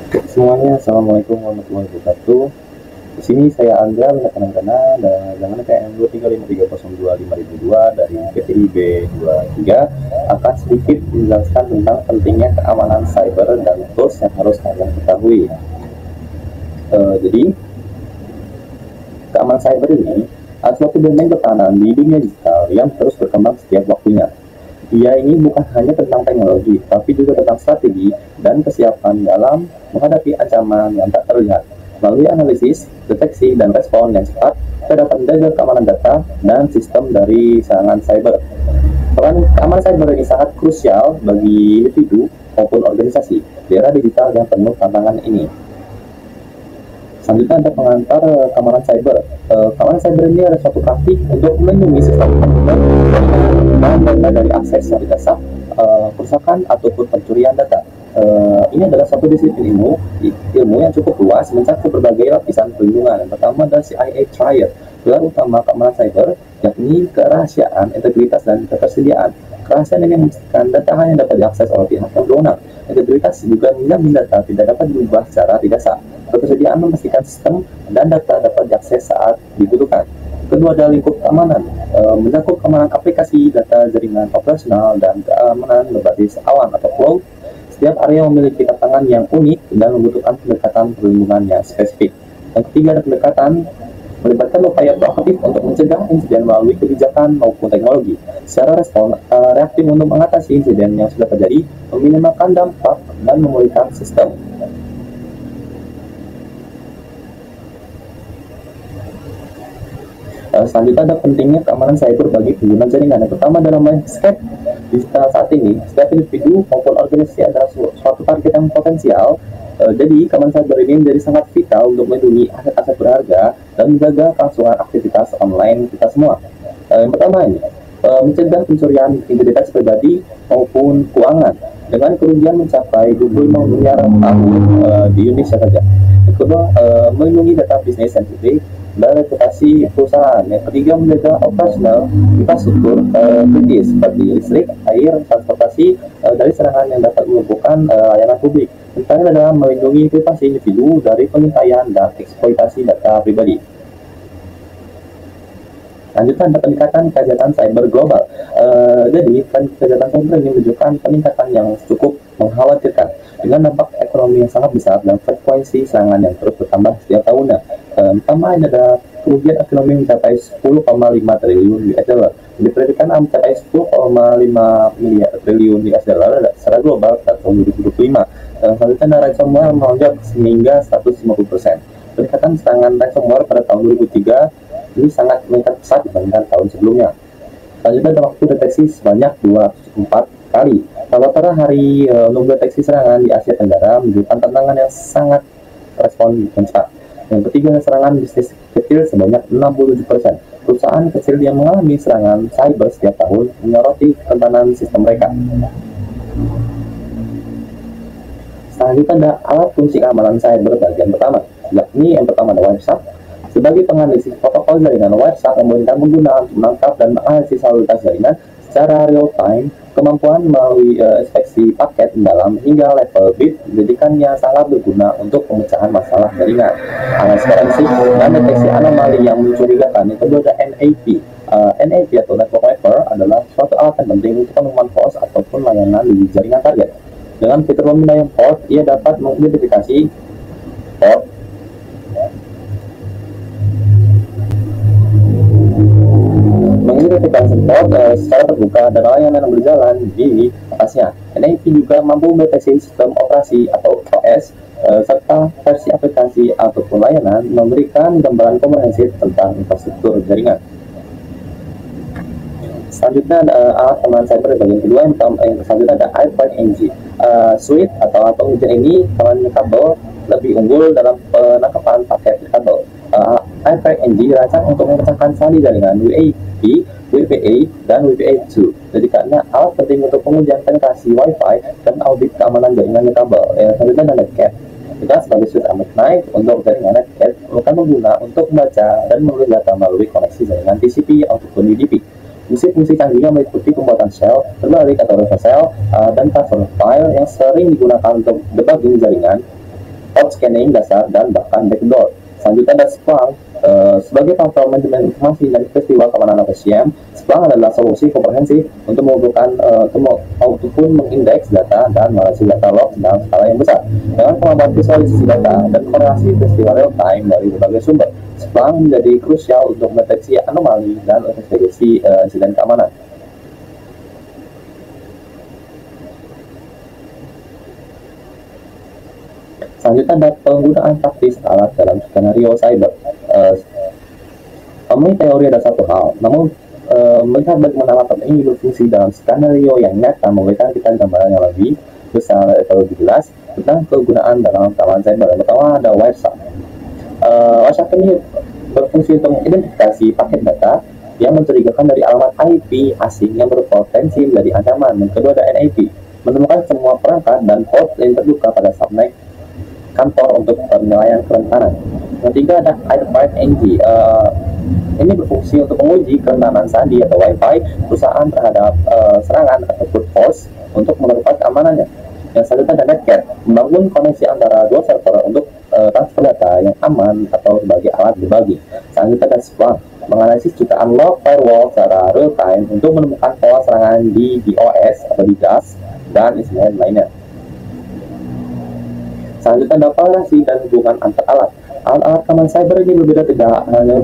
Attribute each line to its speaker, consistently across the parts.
Speaker 1: Semuanya, assalamualaikum warahmatullahi wabarakatuh. Di sini saya Andra rekan-rekan dan dengan PN 235302502 dari PTIB 23 akan sedikit menjelaskan tentang pentingnya keamanan cyber dan tools yang harus kalian ketahui. Jadi, keamanan cyber ini adalah suatu domain pertahanan di dunia digital yang terus berkembang setiap waktunya. Ia ini bukan hanya tentang teknologi, tapi juga tentang strategi dan kesiapan dalam menghadapi ancaman yang tak terlihat. Melalui analisis, deteksi, dan respon yang cepat, kita dapat menjaga keamanan data dan sistem dari serangan cyber. Peran keamanan cyber ini sangat krusial bagi individu maupun organisasi di era digital yang penuh tantangan ini. Selanjutnya ada pengantar keamanan cyber. Keamanan cyber ini adalah suatu praktik untuk melindungi sistem komputer dan data dari akses yang tidak sah, kerusakan ataupun pencurian data. Ini adalah suatu disiplin ilmu yang cukup luas mencakup berbagai lapisan perlindungan. Yang pertama adalah CIA Triad. Pilar utama keamanan cyber yakni kerahasiaan, integritas, dan ketersediaan. Kerahasiaan ini memastikan data hanya dapat diakses oleh pihak yang berwenang. Integritas juga menjamin data tidak dapat diubah secara tidak sah. Ketersediaan memastikan sistem dan data dapat diakses saat dibutuhkan. Kedua adalah lingkup keamanan, mencakup keamanan aplikasi, data jaringan operasional, dan keamanan berbasis awan atau cloud. Setiap area memiliki tantangan yang unik dan membutuhkan pendekatan perlindungan yang spesifik. Yang ketiga ada pendekatan melibatkan upaya proaktif untuk mencegah insiden melalui kebijakan maupun teknologi. Secara reaktif untuk mengatasi insiden yang sudah terjadi, meminimalkan dampak dan memulihkan sistem. Selanjutnya ada pentingnya keamanan cyber bagi pengguna jaringan. Yang pertama adalah landscape digital saat ini. Setiap individu maupun organisasi adalah suatu target yang potensial. Jadi keamanan cyber ini menjadi sangat vital untuk melindungi aset-aset berharga dan menjaga kelangsungan aktivitas online kita semua. Yang pertama ini mencegah pencurian identitas pribadi maupun keuangan dengan kerugian mencapai 25 miliar tahun di Indonesia saja. Yang kedua, melindungi data bisnis sensitif dan reputasi perusahaan. Yang ketiga, menjaga operasional infrastruktur kritis seperti listrik, air, transportasi dari serangan yang dapat melumpuhkan layanan publik. Yang terakhir adalah melindungi privasi individu dari pengintaian dan eksploitasi data pribadi. Lanjutkan ada peningkatan kejahatan cyber global. Jadi, kejahatan cyber ini menunjukkan peningkatan yang cukup mengkhawatirkan dengan dampak ekonomi yang sangat besar dan frekuensi serangan yang terus bertambah setiap tahunnya. Pertama ada kerugian ekonomi mencapai 10,5 triliun US dollar. Diprediksikan mencapai 10,5 miliar triliun US dollar secara global pada tahun 2025. Selanjutnya ada ransomware melonjak hingga 150%. Peningkatan serangan ransomware pada tahun 2003 ini sangat meningkat pesat dibandingkan tahun sebelumnya. Selanjutnya ada waktu deteksi sebanyak 204 kali. Rata-rata hari untuk deteksi serangan di Asia Tenggara menunjukkan tantangan yang sangat respon cepat. Yang ketiga, serangan bisnis kecil sebanyak 67%. Perusahaan kecil yang mengalami serangan cyber setiap tahun menyoroti kerentanan sistem mereka. Selanjutnya ada alat kunci keamanan cyber bagian pertama, yakni yang pertama ada WireShark. Sebagai penganalisis protokol jaringan, WireShark memungkinkan pengguna untuk menangkap dan menganalisis lalu lintas jaringan secara real time. Kemampuan melalui inspeksi paket dalam hingga level bit menjadikannya sangat berguna untuk pemecahan masalah jaringan, analisis forensik, dan deteksi anomali yang mencurigakan. Yang kedua ada NAP. NAP atau Network Mapper adalah suatu alat yang penting untuk penemuan host ataupun layanan di jaringan target. Dengan fitur pemindaian port, ia dapat mengidentifikasi port mengidentifikasi port secara terbuka dan layanan yang berjalan di atasnya. NAP juga mampu mendeteksi sistem operasi atau OS serta versi aplikasi ataupun layanan, memberikan gambaran komprehensif tentang infrastruktur jaringan. Selanjutnya ada alat keamanan cyber bagian kedua. Yang selanjutnya ada iPad NG. Suite atau pengujian ini keamanan kabel lebih unggul dalam penangkapan paket kabel. iPad NG dirancang untuk memecahkan sandi jaringan WAP, WPA, dan WPA2. Jadi karena alat penting untuk pengujian penetrasi Wi-Fi dan audit keamanan jaringan kabel. Selanjutnya ada Netcat. Kita sebagai switch Amek Knife untuk jaringan Netcat merupakan pengguna untuk membaca dan menulis data melalui koneksi jaringan TCP ataupun UDP. Fungsi-fungsi canggihnya meliputi pembuatan shell, terbalik atau reverse shell, dan transfer file yang sering digunakan untuk debugging jaringan. code scanning dasar, dan bahkan backdoor. Selanjutnya ada Splunk. Sebagai platform manajemen informasi dan peristiwa keamanan OSCM, Splunk adalah solusi komprehensif untuk mengumpulkan ataupun mengindeks data dan menganalisis data log dalam skala yang besar. Dengan kemampuan visualisasi data dan korelasi peristiwa real time dari berbagai sumber, Splunk menjadi krusial untuk mendeteksi anomali dan investigasi insiden keamanan. Selanjutnya ada penggunaan praktis alat dalam skenario cyber. Memiliki teori ada satu hal, namun melihat bagaimana alat ini berfungsi dalam skenario yang nyata memberikan kita gambaran yang lebih besar atau lebih jelas tentang kegunaan dalam keamanan cyber. Yang pertama ada Wireshark. Wireshark ini berfungsi untuk mengidentifikasi paket data yang mencurigakan dari alamat IP asing yang berpotensi menjadi ancaman. Yang kedua ada NAP, menemukan semua perangkat dan port yang terbuka pada subnet kantor untuk penilaian kerentanan. Yang ketiga ada AirPride-NG. Ini berfungsi untuk menguji kerentanan sandi atau Wi-Fi perusahaan terhadap serangan atau brute force untuk menemukan keamanannya. Yang selanjutnya ada Netcat, membangun koneksi antara dua server untuk transfer data yang aman atau sebagai alat berbagi. Selanjutnya ada Splunk, menganalisis jutaan log firewall secara real time untuk menemukan pola serangan di DOS atau di DAS dan insiden lainnya. Selanjutnya ada korelasi dan hubungan antar alat. Alat-alat keamanan cyber ini berbeda, tidak hanya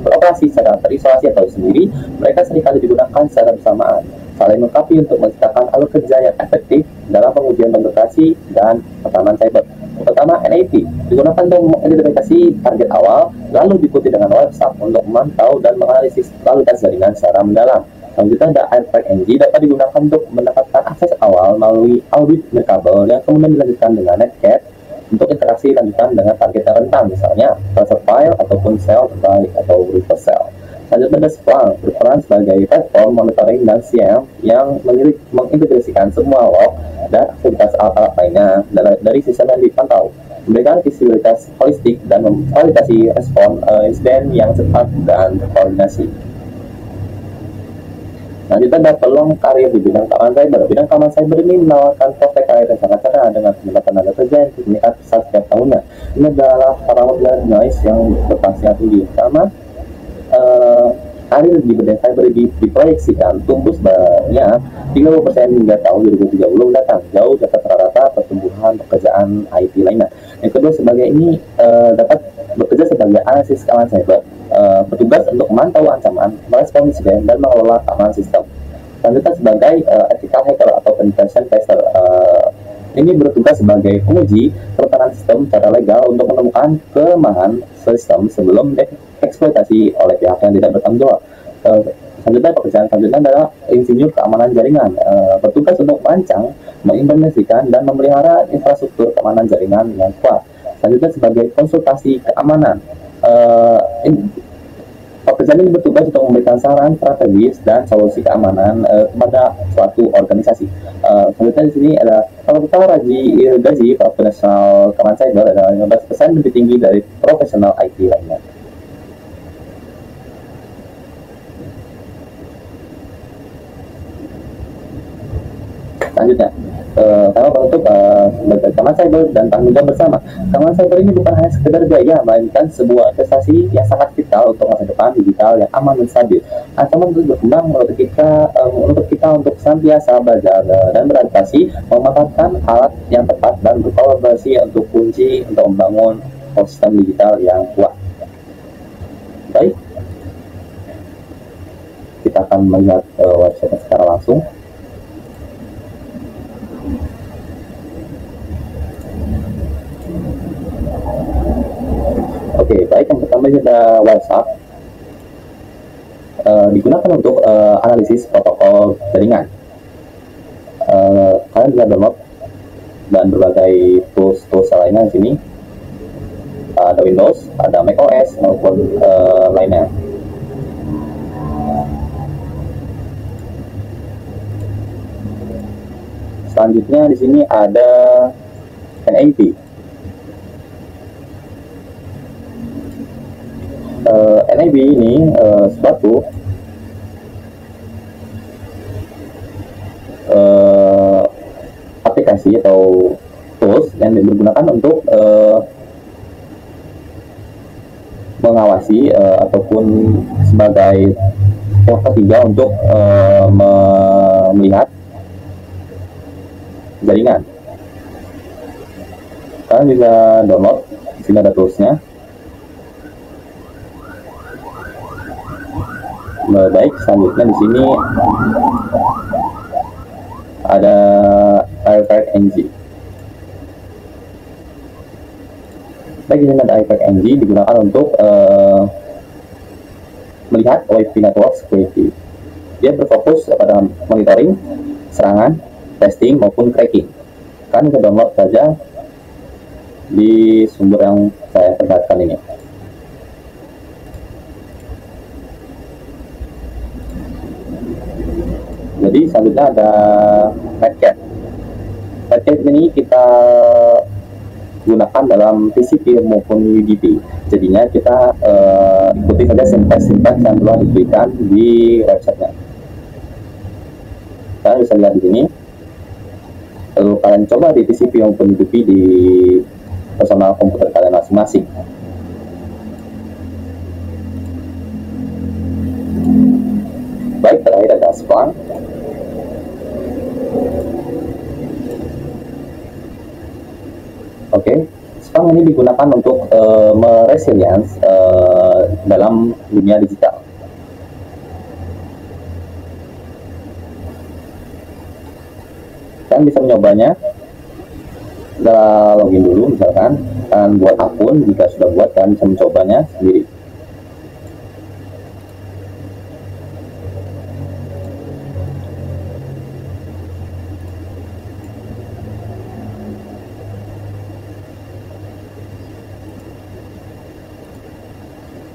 Speaker 1: beroperasi secara terisolasi atau sendiri, mereka seringkali digunakan secara bersamaan, saling melengkapi untuk menciptakan alur kerja yang efektif dalam pengujian penetrasi dan pertahanan cyber. Pertama, NAP digunakan untuk mengidentifikasi target awal, lalu diikuti dengan Wireshark untuk memantau dan menganalisis lalu lintas jaringan secara mendalam. Selanjutnya ada AirPride-NG dapat digunakan untuk mendapatkan akses awal melalui audit nirkabel yang kemudian dilanjutkan dengan Netcat untuk interaksi lanjutan dengan target yang rentan, misalnya transfer file ataupun sel terbalik atau reverse sell. Selanjutnya ada Splunk, berperan sebagai platform monitoring dan SIEM yang mengintegrasikan semua log dan aktivitas alat-alat lainnya dari sistem yang dipantau, memberikan visibilitas holistik dan memfasilitasi respon insiden yang cepat dan terkoordinasi. Selanjutnya ada peluang karir di bidang keamanan cyber. Bidang keamanan cyber ini menawarkan prospek karir yang sangat cerah dengan peningkatan tenaga kerja yang meningkat pesat setiap tahunnya. Ini adalah parameter noise yang bervariasi tinggi. Pertama, karir di bidang cyber diproyeksikan tumbuh sebanyak 30% hingga tahun 2030 mendatang, jauh di atas rata-rata pertumbuhan pekerjaan IT lainnya. Yang kedua, sebagai ini dapat bekerja sebagai analisis keamanan cyber, bertugas untuk memantau ancaman, merespon insiden, dan mengelola keamanan sistem. Selanjutnya sebagai ethical hacker atau penetration tester, ini bertugas sebagai penguji kerentanan sistem secara legal untuk menemukan kelemahan sistem sebelum dieksploitasi oleh pihak yang tidak bertanggung jawab. Selanjutnya pekerjaan selanjutnya adalah insinyur keamanan jaringan, bertugas untuk merancang, mengimplementasikan, dan memelihara infrastruktur keamanan jaringan yang kuat. Selanjutnya sebagai konsultasi keamanan, pekerjaan ini bertugas untuk memberikan saran strategis dan solusi keamanan kepada suatu organisasi. Selanjutnya di sini ada rata-rata gaji profesional keamanan cyber adalah 15% lebih tinggi dari profesional IT lainnya. Selanjutnya, sama bentuk keamanan cyber dan tanggung jawab bersama. Keamanan cyber ini bukan hanya sekedar gaya, melainkan sebuah investasi yang sangat vital untuk masa depan digital yang aman dan stabil. Ancaman terus berkembang menuntut kita untuk senantiasa belajar dan beradaptasi, memanfaatkan alat yang tepat dan berkolaborasi untuk kunci untuk membangun ekosistem digital yang kuat. Baik, kita akan melihat website secara langsung. Oke, baik, yang pertama ada Wireshark, digunakan untuk analisis protokol jaringan. Kalian bisa download dan berbagai tools lainnya di sini. Ada Windows, ada macOS maupun lainnya. Selanjutnya di sini ada NAP. NAP ini suatu aplikasi atau tools yang digunakan untuk mengawasi ataupun sebagai pihak ketiga untuk melihat jaringan. Kalian bisa download, di sini ada toolsnya. Baik, selanjutnya di sini ada AirTag-NG. Baik, di sini ada AirTag-NG digunakan untuk melihat WiFi network security. Dia berfokus pada monitoring, serangan, testing maupun cracking. Kalian bisa download saja di sumber yang saya perlihatkan ini. Jadi selanjutnya ada Redcat. Redcat ini kita gunakan dalam TCP maupun UDP. Jadinya kita ikuti saja sintax yang telah diberikan di websitenya. Kalian bisa lihat di sini. Lalu kalian coba di TCP maupun UDP di personal komputer kalian masing-masing. Baik, terakhir ada Splunk. Oke, Splunk ini digunakan untuk meresilience dalam dunia digital. Kalian bisa menyobanya. Kita login dulu, misalkan kalian buat akun. Jika sudah buat, kalian bisa mencobanya sendiri.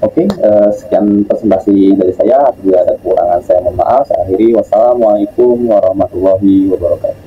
Speaker 1: Oke, sekian presentasi dari saya. Bila ada kekurangan saya mohon maaf. Saya akhiri. Wassalamualaikum warahmatullahi wabarakatuh.